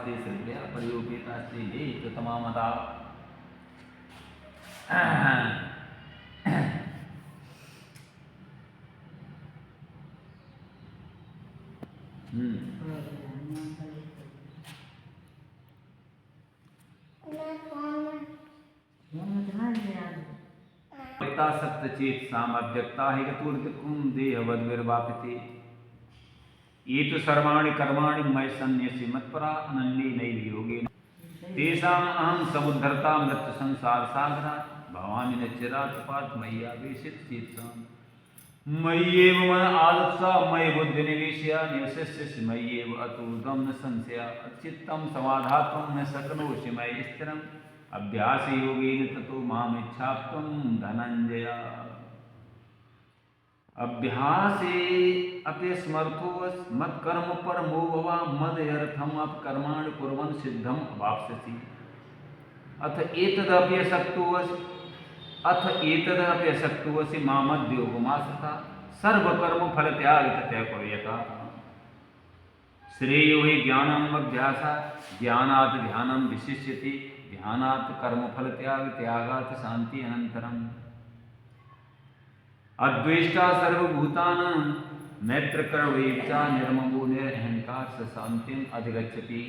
प्रभास्ते श्रद्धया प्रयोपेतास्ते ये तो तमामता। सप्तचेत सामर्थ्यता है गतुर्कुम देहवद्विर्वापिते ये तो सर्वाणि कर्माणि मय सन्न्यस्य मत्परा अनन्ये नैव योगेन तेषाम् अहं समुद्धरता मृत्यु संसार सागरात् भवामि न चिरात् पार्थ मय्यावेशित चेतसाम् मय्येव मन आदत्सा मयि बुद्धि निवेश्य निवसिष्यसि मय्येव अतुदं न संशया चित्तं समाधातुं न शक्नोषि मयि स्थिरम् अभ्यास योगेन ततो मामिच्छाप्तुं धनंजय अभ्यासे अपस्मर्थो मत्कर्म परमो भवा मदयर्थम अपकर्माणि कुर्वन् सिद्धम अवाप्स्यसि अथ एतदप्यशक्तोऽसि मामद्योगमासता सर्वकर्म फलत्याग तथा कुर्यता श्रेयो हि ज्ञानम् अभ्यासात् ज्ञानात् ध्यानं विशिष्यति ध्यानात् कर्मफल त्याग त्यागात् शांति अनंतरम अद्वेष्टा सर्वभूतानां मैत्र कर्मवेत्ता निर्ममो निरहंकार स शांतिम अधिगच्छति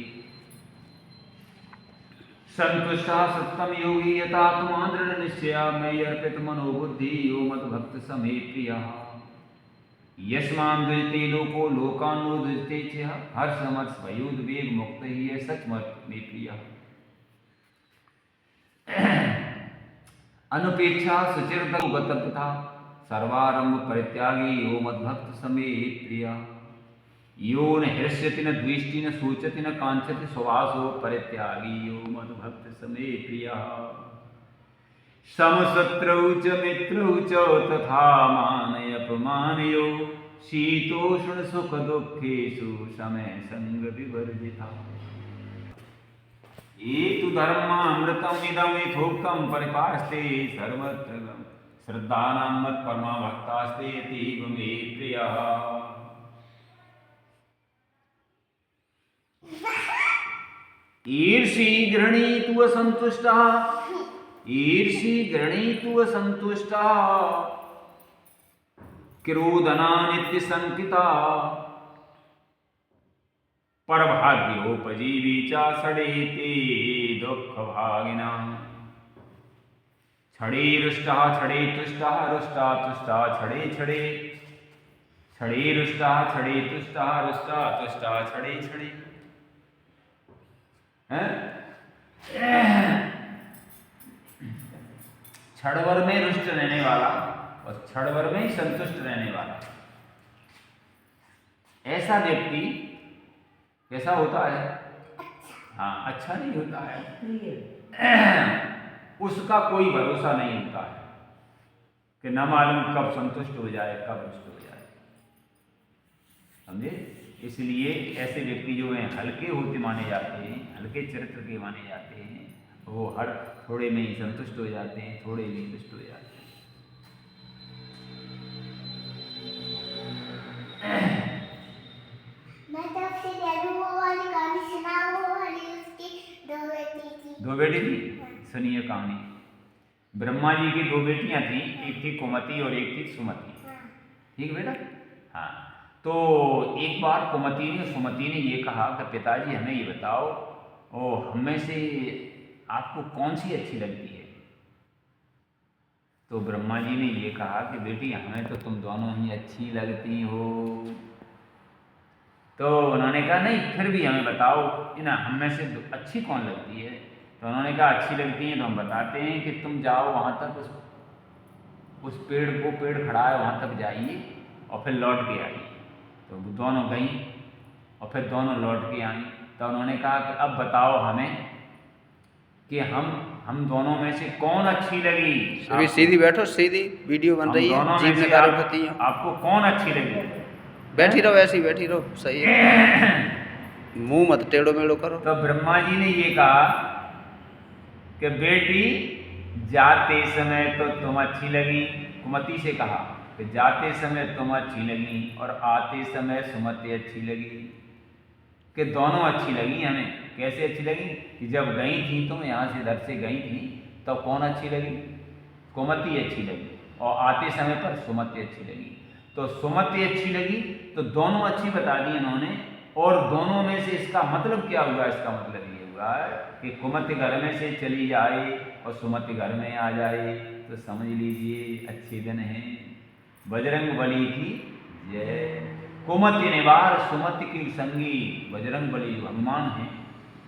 संतुष्टा सत्तम योगी यतात्मा दृढ़ निश्चया मयि अर्पित मनोबुद्धि यो मद्भक्त समे प्रियः यस्मां दुजते लोको लोकान्नो दुजते च हर्षमर्ष भयोद्वेग मुक्त ही है सचमत में प्रियः अनुपेक्षा सुचिरगत तथा सर्वारंभ परित्यागी यो मद्भक्त समे प्रिय यो न हृष्यति न द्वेष्टि न शोचति न कांक्षति स्वभासो परित्यागी यो मद्भक्त समे प्रिय समशत्रौ च मित्रौ च तथा मानय अपमानयो शीतोष्ण सुख दुखेषु समय संग विवर्जिता एतु धर्मामृतम् इदम् यथोक्तं परिपास्ते सर्वत्र श्रद्धानां मत्परमा भक्तास्ते अतीव मे प्रियः ईर्षि गृणीतु असन्तुष्टः क्रोधना नित्यशङ्किता परभाग्योपजीवी च षडेते दुःखभागिना छड़े रुष्टा छड़े तुष्टा रुष्टा तुष्टा छड़े छड़े छड़े रुष्टा छड़े तुष्टा रुष्टा तुष्टा छड़े छड़े छड़वर में रुष्ट रहने वाला और छड़वर में संतुष्ट रहने वाला ऐसा व्यक्ति कैसा होता है? हाँ, अच्छा नहीं होता है। उसका कोई भरोसा नहीं होता है कि न मालूम कब संतुष्ट हो जाए कब रुष्ट हो जाए, समझे? इसलिए ऐसे व्यक्ति जो हैं हल्के होते माने जाते हैं, हल्के चरित्र के माने जाते हैं, वो हर थोड़े में ही संतुष्ट हो जाते हैं, थोड़े में तुष्ट हो जाते हैं। दो बेटी थी, सुनिए कहानी। ब्रह्मा जी की दो बेटियां थी, एक थी कुमति और एक थी सुमति। ठीक बेटा? हाँ। तो एक बार कुमति ने सुमति ने ये कहा कि पिताजी हमें ये बताओ, ओ हमें से आपको कौन सी अच्छी लगती है? तो ब्रह्मा जी ने ये कहा कि बेटी हमें तो तुम दोनों ही अच्छी लगती हो। तो उन्होंने कहा नहीं फिर भी हमें बताओ ना, हम में से अच्छी कौन लगती है? तो उन्होंने कहा अच्छी लगती है तो हम बताते हैं कि तुम जाओ वहाँ तक, उस पेड़ को, पेड़ खड़ा है वहाँ तक जाइए और फिर लौट के आइए। तो दोनों गई और फिर दोनों लौट के आई। तो उन्होंने कहा कि अब बताओ हमें कि हम दोनों में से कौन अच्छी लगी? अभी सीधी बैठो, सीधी वीडियो बन रही है, जीभ में गाली होती है। आपको कौन अच्छी लगी? बैठी रहो, ऐसी बैठी रहो, सही है। मुंह मत टेढ़ो मेढ़ो करो। तो ब्रह्मा जी ने ये कहा कि बेटी जाते समय तो तुम अच्छी लगी, कुमति से कहा कि जाते समय तुम अच्छी लगी और आते समय सुमति अच्छी लगी। कि दोनों अच्छी लगी हमें। कैसे अच्छी लगी कि जब गई थी तुम यहाँ से इधर से गई थी तब कौन अच्छी लगी, कुमति अच्छी लगी, और आते समय पर सुमति अच्छी लगी। तो सुमति अच्छी लगी तो दोनों अच्छी बता दी इन्होंने, और दोनों में से इसका मतलब क्या हुआ, इसका मतलब ये हुआ कि कुमति घर में से चली जाए और सुमति घर में आ जाए तो समझ लीजिए अच्छे दिन हैं। बजरंग बली की जय। कुमति निवार सुमति की संगी, बजरंग बली जो हनुमान हैं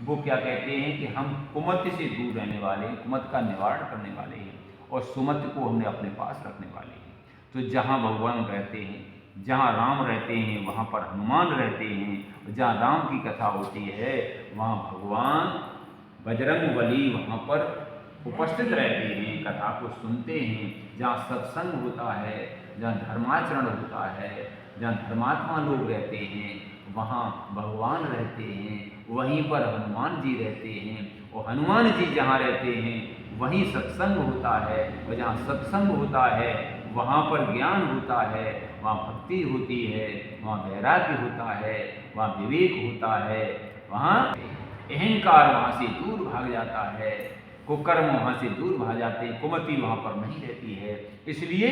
वो क्या कहते हैं कि हम कुमति से दूर रहने वाले हैं, कुमति का निवारण करने वाले हैं और सुमति को हमने अपने पास रखने वाले हैं। तो जहाँ भगवान रहते हैं, जहाँ राम रहते हैं वहाँ पर हनुमान रहते हैं, जहाँ राम की कथा होती है वहाँ भगवान बजरंग बली वहाँ पर उपस्थित रहते हैं, कथा को सुनते हैं। जहाँ सत्संग होता है, जहाँ धर्माचरण होता है, जहाँ धर्मात्मा लोग रहते हैं वहाँ भगवान रहते हैं, वहीं पर हनुमान जी रहते हैं, और हनुमान जी जहाँ रहते हैं वहीं सत्संग होता है, और जहाँ सत्संग होता है वहाँ पर ज्ञान होता है, वहाँ भक्ति होती है, वहाँ वैराग्य होता है, वहाँ विवेक होता है, वहाँ अहंकार वहाँ से दूर भाग जाता है, कुकर्म वहाँ से दूर भाग जाते हैं, कुमति वहाँ पर नहीं रहती है। इसलिए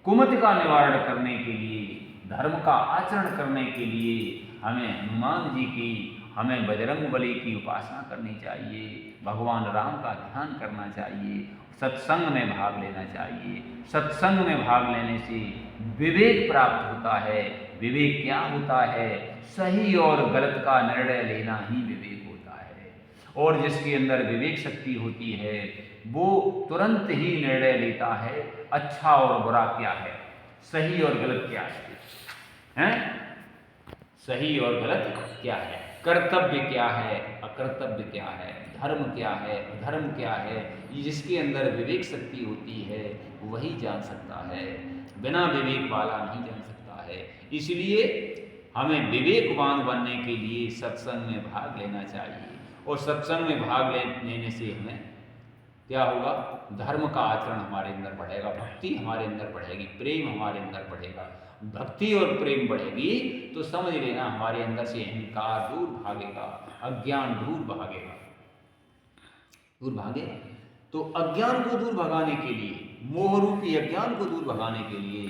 कुमति का निवारण करने के लिए, धर्म का आचरण करने के लिए हमें हनुमान जी की, हमें बजरंग बली की उपासना करनी चाहिए, भगवान राम का ध्यान करना चाहिए, सत्संग में भाग लेना चाहिए। सत्संग में भाग लेने से विवेक प्राप्त होता है। विवेक क्या होता है? सही और गलत का निर्णय लेना ही विवेक होता है। और जिसके अंदर विवेक शक्ति होती है वो तुरंत ही निर्णय लेता है, अच्छा और बुरा क्या है, सही और गलत क्या है, सही और गलत क्या है, कर्तव्य क्या है, अकर्तव्य क्या है, धर्म क्या है, अधर्म क्या है। ये जिसके अंदर विवेक शक्ति होती है वही जान सकता है, बिना विवेक वाला नहीं जान सकता है। इसलिए हमें विवेकवान बनने के लिए सत्संग में भाग लेना चाहिए, और सत्संग में भाग लेने से हमें क्या होगा? धर्म का आचरण हमारे अंदर बढ़ेगा, भक्ति हमारे अंदर बढ़ेगी, प्रेम हमारे अंदर बढ़ेगा। भक्ति और प्रेम बढ़ेगी तो समझ लेना हमारे अंदर से अहंकार दूर भागेगा, अज्ञान दूर भागेगा, दूर भागेगा। तो अज्ञान को दूर भगाने के लिए, मोह रूपी अज्ञान को दूर भगाने के लिए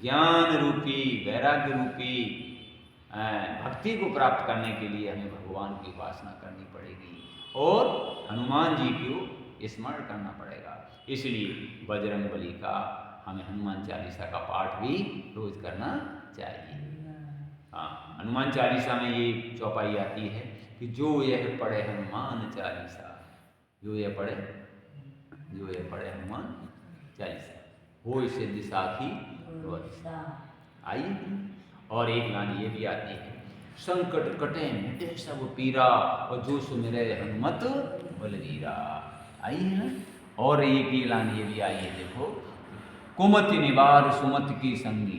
ज्ञान रूपी, वैराग्य रूपी भक्ति को प्राप्त करने के लिए हमें भगवान की उपासना करनी पड़ेगी और हनुमान जी को स्मरण करना पड़ेगा। इसलिए बजरंग बली का हमें हनुमान चालीसा का पाठ भी रोज करना चाहिए। हाँ, हनुमान चालीसा में ये चौपाई आती है कि जो यह पढ़े हनुमान चालीसा, जो यह पढ़े हनुमान चालीसा हो सिद्धि साखी आइए। और एक लाइन ये भी आती है, संकट कटे मिटे सब पीरा और जो सुमिरे हनुमत बलवीरा। आई है ना। और एक ही लाइन ये भी आई है, देखो, कुमति निवार सुमति की संगी,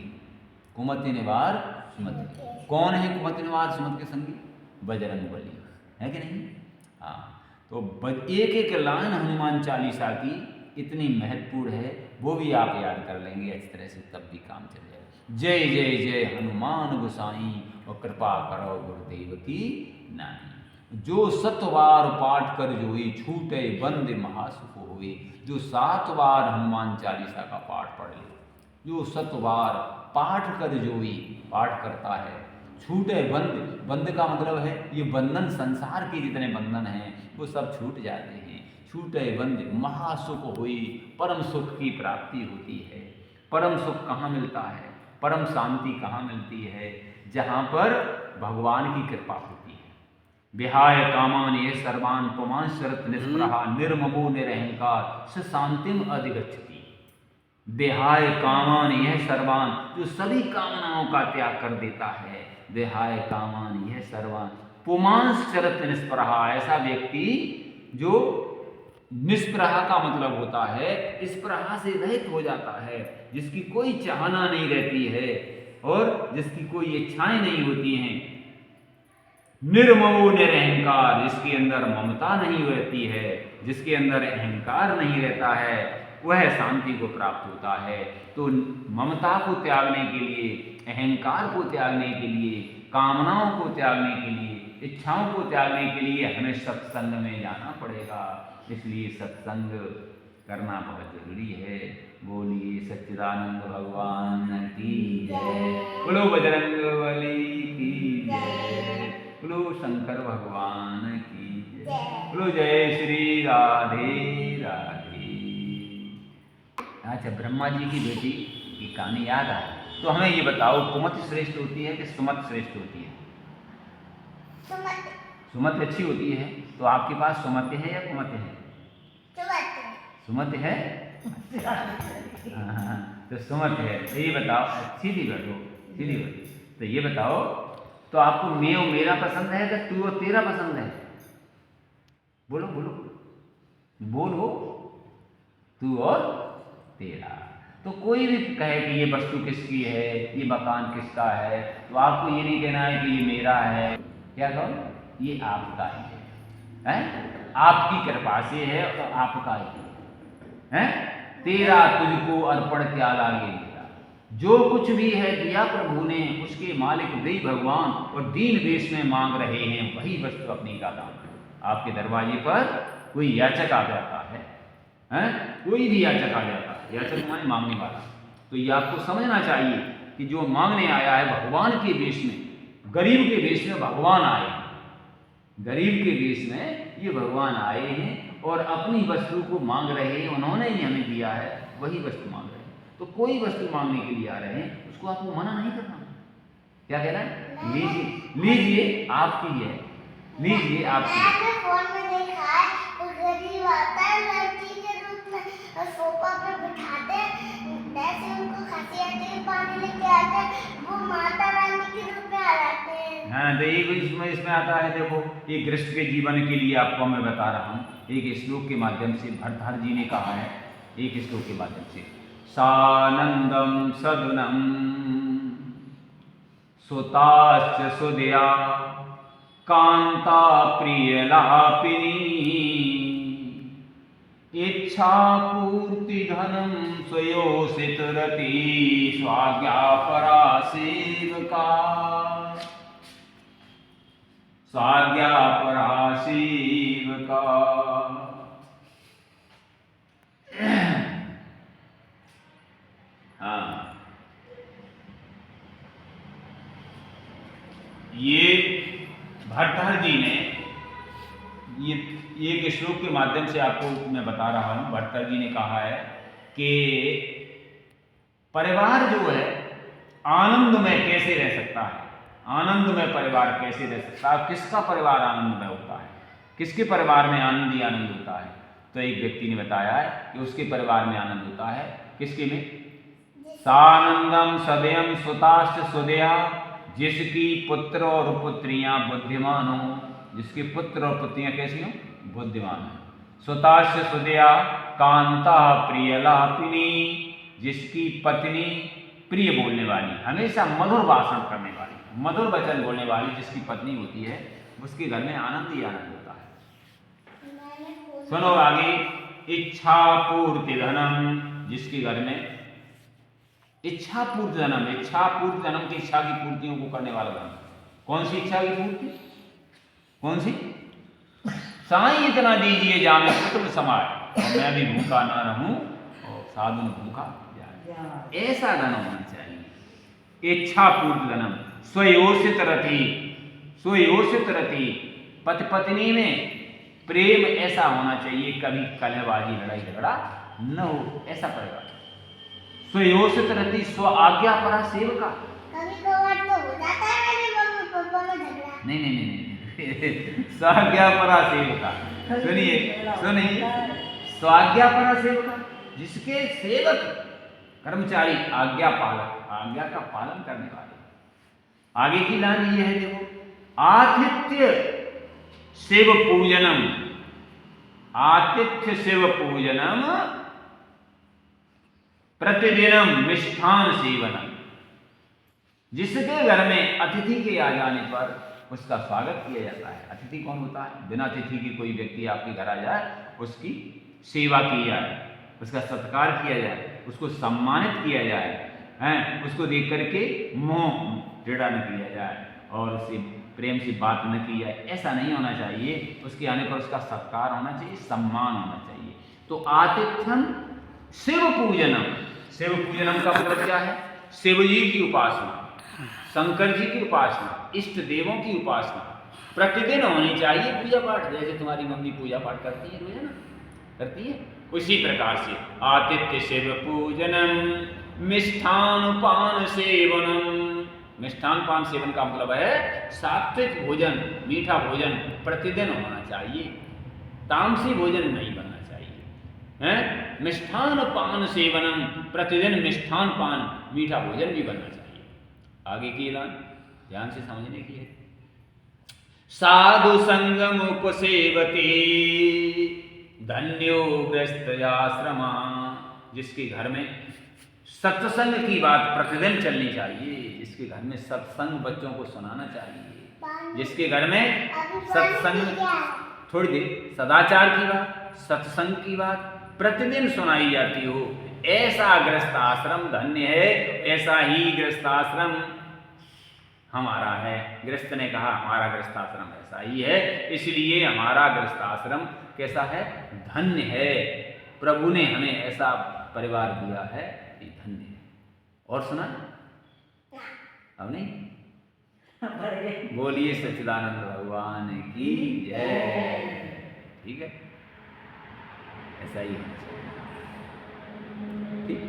कुमति निवार सुमति। कौन है कुमति निवार सुमति के संगी? बजरंग बली, है कि नहीं? हाँ, तो एक एक लाइन हनुमान चालीसा की इतनी महत्वपूर्ण है, वो भी आप याद कर लेंगे अच्छी तरह से, तब भी काम चल जाएगा। जय जय जय हनुमान गोसाई और कृपा करो गुरुदेव की नाई। जो सतवार पाठ कर जोई छूटे बंद महासुख हुए। जो 7 बार हनुमान चालीसा का पाठ पढ़ ले, जो 7 बार पाठ कर जोई, पाठ करता है, छूटे बंद, बंद का मतलब है ये बंधन, संसार के जितने बंधन हैं वो सब छूट जाते हैं। छूटे बंद महासुख हुई, परम सुख की प्राप्ति होती है। परम सुख कहाँ मिलता है? परम शांति कहाँ मिलती है? जहाँ पर भगवान की कृपा होती है। विहाय कामान ये सर्वान पुमान शरत निष्प्रहा निर्ममो निरहंकार स शांतिम अधिगच्छति। विहाय कामान यह सर्वान, जो सभी कामनाओं का त्याग कर देता है। विहाय कामान यह सर्वान पुमान शरत निष्प्रहा, ऐसा व्यक्ति जो निष्प्रहा का मतलब होता है स्प्रहा से रहित हो जाता है, जिसकी कोई चाहना नहीं रहती है और जिसकी कोई इच्छाएं नहीं होती हैं। निर्ममो निरहंकार, जिसके अंदर ममता नहीं रहती है, जिसके अंदर अहंकार नहीं रहता है, वह शांति को प्राप्त होता है। तो ममता को त्यागने के लिए, अहंकार को त्यागने के लिए, कामनाओं को त्यागने के लिए इच्छाओं को त्यागने के लिए हमें सत्संग में जाना पड़ेगा, इसलिए सत्संग करना बहुत जरूरी है। बोलिए सच्चिदानंद भगवान की जय, बोलो बजरंगबली की जय, बोलो शंकर भगवान की जय, बोलो जय श्री राधे राधे। अच्छा, ब्रह्मा जी की बेटी की कहानी याद आए तो हमें ये बताओ, कुमति श्रेष्ठ होती है कि सुमति श्रेष्ठ होती है? सुमति अच्छी होती है। तो आपके पास सुमति है या कुमति है? सुमति है। हाँ, तो सुमति है। तो ये बताओ, सीधी बैठो, सीधी बैठो। तो ये बताओ, तो आपको मैं और मेरा पसंद है कि तू और तेरा पसंद है? बोलो बोलो बोलो, तू और तेरा। तो कोई भी कहे कि ये वस्तु किसकी है, ये मकान किसका है, तो आपको ये नहीं कहना है कि ये मेरा है। क्या कहो? ये आपका ही है, आपकी कृपा से है और आपका ही है। तेरा तुझको अर्पण क्या लागे मेरा, जो कुछ भी है दिया प्रभु ने, उसके मालिक वही भगवान, और दीन वेश में मांग रहे हैं वही वस्तु अपनी का दान। आपके दरवाजे पर कोई याचक आ जाता है, कोई भी याचक आ जाता है, याचक माने मांगने वाला। तो ये आपको समझना चाहिए कि जो मांगने आया है भगवान के वेश में, गरीब के वेश में भगवान आए हैं, गरीब के वेश में ये भगवान आए हैं और अपनी वस्तु को मांग रहे हैं। उन्होंने ही हमें दिया है, वही वस्तु मांग रहे हैं। तो कोई वस्तु मांगने के लिए आ रहे हैं, उसको आपको मना नहीं करना। क्या कहना है? लीजिए लीजिए, आपकी है, लीजिए आपकी। मैंने फोन में देखा है, वो गरीब आता है लड़की के रूप में और सोफा पे बिठाते हैं, जैसे उनको खांसी आती है पानी लेके आते हैं, वो माता रानी के रूप में आ जाते हैं। हाँ, तो एक इसमें आता है। देखो, एक गृहस्थ के जीवन के लिए आपको मैं बता रहा हूँ, एक श्लोक के माध्यम से भरतहर जी ने कहा है, एक श्लोक के माध्यम से, सानंदम सदनम सुताश्च सुदया कांता प्रियलापिनी इच्छा पूर्ति धनम स्वयोषित रति स्वाज्ञापरा सेवका, स्वाज्ञापरा सेवका। हाँ, ये भरतहर जी ने ये एक श्लोक के माध्यम से आपको मैं बता रहा हूं। भरतहर जी ने कहा है कि परिवार जो है आनंद में कैसे रह सकता है, आनंद में परिवार कैसे रह सकता है, किसका परिवार आनंद में होता है, किसके परिवार में आनंद ही आनंद होता है। तो एक व्यक्ति ने बताया है कि उसके परिवार में आनंद होता है। किसके में? सानंदम सदयम सुताश्च सुदया, जिसकी पुत्र और पुत्रियां बुद्धिमान हो, जिसके पुत्र और पुत्रियां कैसी हो? बुद्धिमान हो। सुताश्च सुदया कांता प्रियलापिनी, जिसकी पत्नी प्रिय बोलने वाली, हमेशा मधुर भाषण करने वाली, मधुर वचन बोलने वाली जिसकी पत्नी होती है, उसके घर में आनंद ही आनंद होता है। सुनो आगे, इच्छा पूर्ति धनम, जिसके घर में इच्छा पूर्ति धनम, इच्छा पूर्ति धनम की इच्छा की पूर्तियों को करने वाला धन। कौन सी इच्छा की पूर्ति? कौन सी? साईं इतना दीजिए जामे पुत्र समाए, और मैं भी भूखा ना रहूं और साधुन भूखा जाए। ऐसा धन होना चाहिए। इच्छा पूर्ति धनम, स्वयोषित रति, स्वयोषित रति, पति पत्नी में प्रेम ऐसा होना चाहिए, कभी कलहबाजी लड़ाई झगड़ा न हो, ऐसा परिवार। स्वयोषित रति, स्व आज्ञा परा सेवका। कभी कभार तो हो जाता है मेरे मम्मी पापा में झगड़ा। नहीं नहीं नहीं, स्वाज्ञा परा सेवका। सुनिए सुनिए, स्वाज्ञा परा सेवका, जिसके सेवक कर्मचारी आज्ञा पालक, आज्ञा का पालन करने वाले। आगे की लाइन ये है, देखो, आतिथ्य शिव पूजनम, आतिथ्य शिव पूजनम प्रतिदिनम मिष्ठान सेवनम, जिसके घर में अतिथि के आ जाने पर उसका स्वागत किया जाता है। अतिथि कौन होता है? बिना अतिथि के कोई व्यक्ति आपके घर आ जाए, उसकी सेवा की जाए, उसका सत्कार किया जाए, उसको सम्मानित किया जाए, उसको देख करके मोह टेढ़ा न किया जाए और उसे प्रेम से बात न की जाए, ऐसा नहीं होना चाहिए। उसके आने पर उसका सत्कार होना चाहिए, सम्मान होना चाहिए। तो आतिथ्यम शिव पूजनम, शिव पूजनम का मतलब क्या है? शिव जी की उपासना, शंकर जी की उपासना, इष्ट देवों की उपासना प्रतिदिन होनी चाहिए। पूजा पाठ जैसे तुम्हारी मम्मी पूजा पाठ करती है रोजाना, करती है, उसी प्रकार से आतिथ्य शिव पूजनम मिष्ठान पान सेवनम। मिष्ठान पान सेवन का मतलब है सात्विक भोजन, मीठा भोजन प्रतिदिन होना चाहिए, तामसी भोजन नहीं बनना चाहिए, हैं? मिष्ठान पान सेवनम, प्रतिदिन मिष्ठान पान मीठा भोजन भी बनना चाहिए। आगे की ऐलान ध्यान से समझने की है। साधु संगम उपसेवते धन्यो गृहस्थयाश्रमा, जिसके घर में सत्संग की बात प्रतिदिन चलनी चाहिए, जिसके घर में सत्संग बच्चों को सुनाना चाहिए, जिसके घर में सत्संग, थोड़ी देर सदाचार की बात, सत्संग की बात प्रतिदिन सुनाई जाती हो, ऐसा गृहस्थ आश्रम धन्य है। ऐसा ही गृहस्थ आश्रम हमारा है। गृहस्थ ने कहा हमारा गृहस्थ आश्रम ऐसा ही है, इसलिए हमारा गृहस्थ आश्रम कैसा है? धन्य है। प्रभु ने हमें ऐसा परिवार दिया है, ये धन्य है। और सुना अब नहीं? बोलिए सच्चिदानंद भगवान की जय। ठीक है, ऐसा ही होना चाहिए। ठीक।